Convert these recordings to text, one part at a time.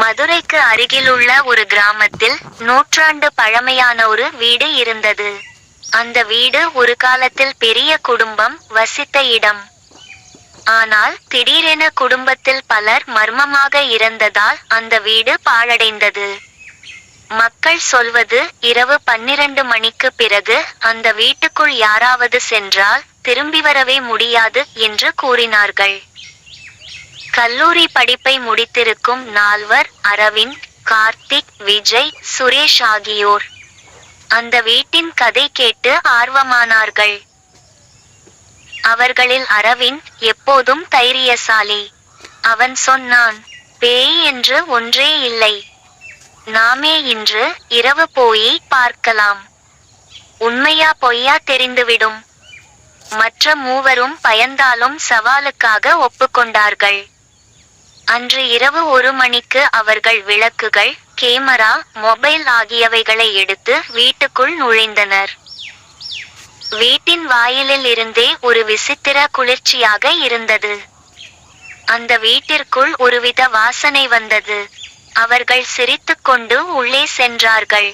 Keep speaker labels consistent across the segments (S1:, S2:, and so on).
S1: மதுரைக்கு அருகிலுள்ள ஒரு கிராமத்தில் நூற்றாண்டு பழமையான ஒரு வீடு இருந்தது. அந்த வீடு ஒரு காலத்தில் பெரிய குடும்பம் வசித்த இடம். ஆனால் திடீரென குடும்பத்தில் பலர் மர்மமாக இறந்ததால் அந்த வீடு பாழடைந்தது. மக்கள் சொல்வது, இரவு 12 மணிக்கு பிறகு அந்த வீட்டுக்குள் யாராவது சென்றால் திரும்பி வரவே முடியாது என்று கூறினார்கள். கல்லூரி படிப்பை முடித்திருக்கும் 4 அரவிந்த், கார்த்திக், விஜய், சுரேஷ் ஆகியோர் அந்த வீட்டின் கதை கேட்டு ஆர்வமானார்கள். அவர்களில் அரவிந்த் எப்போதும் தைரியசாலி. அவன் சொன்னான், பேய் என்று ஒன்றே இல்லை. நாமே இன்று இரவு போய் பார்க்கலாம். உண்மையா பொய்யா தெரிந்துவிடும். மற்ற மூவரும் பயந்தாலும் சவாலுக்காக ஒப்புக்கொண்டார்கள். அன்று இரவு 1 மணிக்கு அவர்கள் விளக்குகள், கேமரா, மொபைல் ஆகியவைகளை எடுத்து வீட்டுக்குள் நுழைந்தனர். வீட்டின் வாயிலில் இருந்தே ஒரு விசித்திர குளிர்ச்சியாக இருந்தது. அந்த வீட்டிற்குள் ஒருவித வாசனை வந்தது. அவர்கள் சிரித்துக்கொண்டு உள்ளே சென்றார்கள்.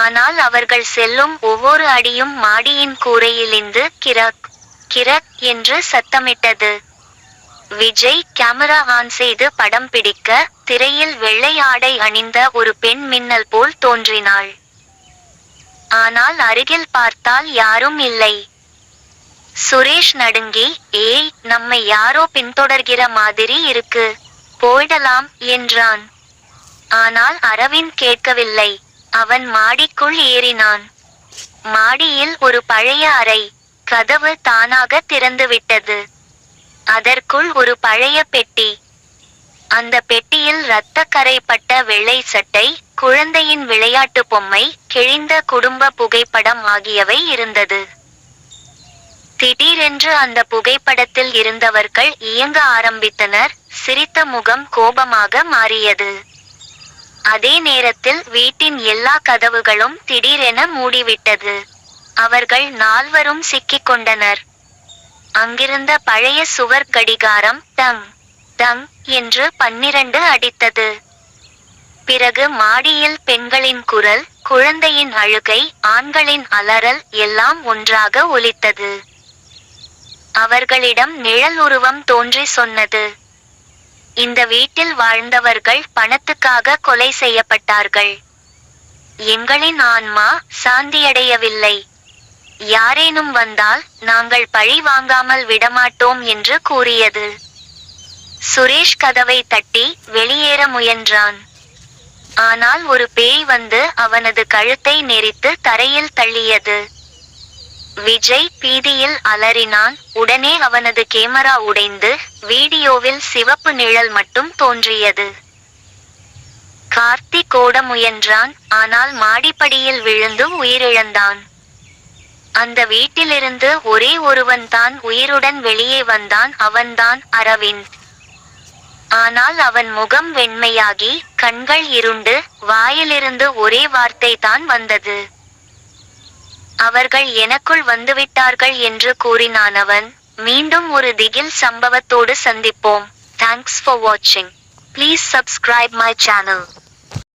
S1: ஆனால் அவர்கள் செல்லும் ஒவ்வொரு அடியும் மாடியின் கூரையிலிருந்து கிரக் கிரக் என்று சத்தமிட்டது. விஜய் கேமரா ஆன் செய்து படம் பிடிக்க, திரையில் வெள்ளை ஆடை அணிந்த ஒரு பெண் மின்னல் போல் தோன்றினாள். ஆனால் அருகில் பார்த்தால் யாரும் இல்லை. சுரேஷ் நடுங்கி, ஏய், நம்மை யாரோ பின்தொடர்கிற மாதிரி இருக்கு, போயிடலாம் என்றான். ஆனால் அரவிந்த் கேட்கவில்லை. அவன் மாடிக்குள் ஏறினான். மாடியில் ஒரு பழைய அறை. கதவு தானாக திறந்துவிட்டது. அதற்குள் ஒரு பழைய பெட்டி. அந்த பெட்டியில் இரத்தக்கரைப்பட்ட வெள்ளை சட்டை, குழந்தையின் விளையாட்டு பொம்மை, கிழிந்த குடும்ப புகைப்படம் ஆகியவை இருந்தது. திடீரென்று அந்த புகைப்படத்தில் இருந்தவர்கள் இயங்க ஆரம்பித்தனர். சிரித்த முகம் கோபமாக மாறியது. அதே நேரத்தில் வீட்டின் எல்லா கதவுகளும் திடீரென மூடிவிட்டது. அவர்கள் 4வரும் சிக்கிக்கொண்டனர். அங்கிருந்த பழைய சுவர் கடிகாரம் டங் டங் என்று 12 அடித்தது. பிறகு மாடியில் பெண்களின் குரல், குழந்தையின் அழுகை, ஆண்களின் அலறல் எல்லாம் ஒன்றாக ஒலித்தது. அவர்களிடம் நிழல் உருவம் தோன்றி சொன்னது, இந்த வீட்டில் வாழ்ந்தவர்கள் பணத்துக்காக கொலை செய்யப்பட்டார்கள். எங்களின் ஆன்மா சாந்தியடையவில்லை. யாரேனும் வந்தால் நாங்கள் பழி வாங்காமல் விடமாட்டோம் என்று கூறியது. சுரேஷ் கதவை தட்டி வெளியேற முயன்றான். ஆனால் ஒரு பேய் வந்து அவனது கழுத்தை நெரித்து தரையில் தள்ளியது. விஜய் பீதியில் அலறினான். உடனே அவனது கேமரா உடைந்து வீடியோவில் சிவப்பு நிழல் மட்டும் தோன்றியது. கார்த்திக் ஓட முயன்றான். ஆனால் மாடிப்படியில் விழுந்து உயிரிழந்தான். அந்த வீட்டிலிருந்து ஒரே ஒருவன் தான் உயிருடன் வெளியே வந்தான். அவன்தான் அரவிந்த். ஆனால் அவன் முகம் வெண்மையாகி, கண்கள் இருண்டு, வாயிலிருந்து ஒரே வார்த்தை தான் வந்தது. அவர்கள் எனக்குள் வந்துவிட்டார்கள் என்று கூறினான் அவன். மீண்டும் ஒரு திகில் சம்பவத்தோடு சந்திப்போம். Thanks for watching. Please subscribe my channel.